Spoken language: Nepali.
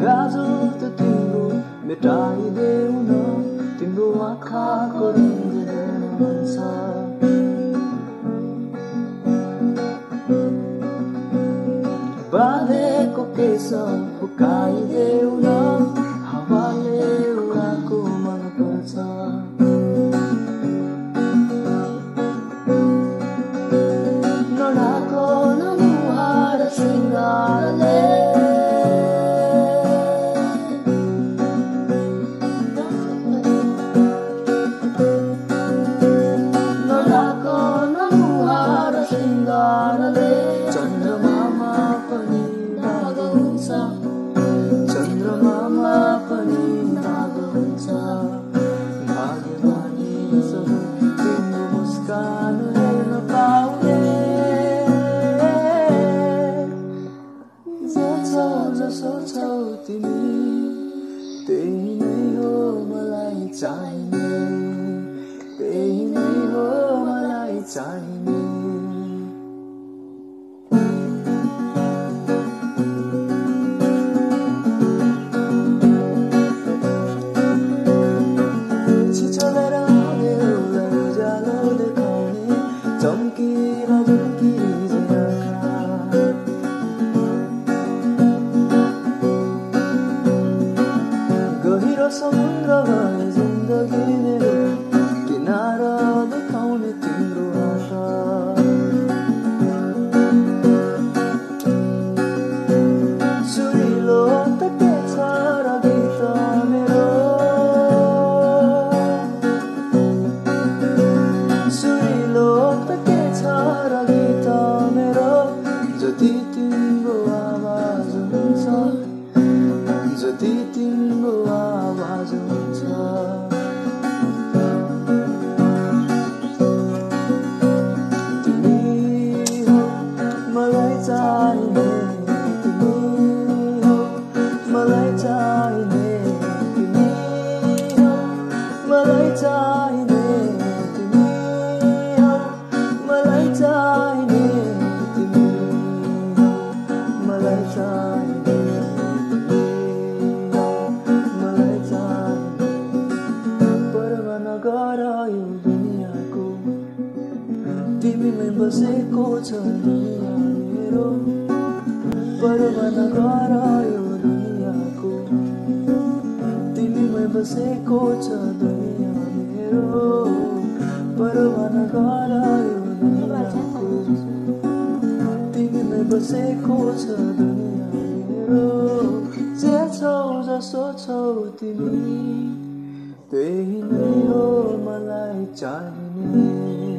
गाजो त तिम्रो मेटाइदेऊ न तिम्रो आँखाको रङ हेर्न मन छ बाँधेको केश फुकाइदेऊ न हावाले उडाको मन पर्छ नढाको नमुहार श्रृङ्गारले नढाको नमुहार श्रृङ्गारले चन्द्रमामा पनि दाग हुन्छ चन्द्रमामा पनि दाग हुन्छ भाग्यमानी सब तिम्रो मुस्कान हेर्न पाउने जे छौ जसो छौ तिमी त्यही नै हो मलाई चाहिने त्यही नै हो मलाई चाहिने छिचोलेर आउने उसलाई उज्यालो देखाउने चम्किरा झम्की गहिरो समुद्र भए जिन्दगी मेरो किनारा देखाउने तिम्रो हात सुरिलो त के छ र गीत मेरो सुरिलो त के छ र गीत मेरो जति तिम्रो आवाज हुन्छ जति तिम्रो आवाज हुन्छ तिमी हो मलाई चाहिने तिमी हो मलाई चाहिने तिमी हो मलाई चाहिने तिमी हो मलाई चाहिने तिमी हो मलाई चाहिने यो दुनियाँको तिमीमै बसेको छ दुनियाँ मेरो परवाह नगर यो दुनियाँको तिमीमै बसेको छ दुनियाँ मेरो परवाह नगर यो दुनियाँको तिमीमै बसेको छ दुनियाँ मेरो जे छौ जसो छौ तिमी त्यही नै हो मलाई चाहिने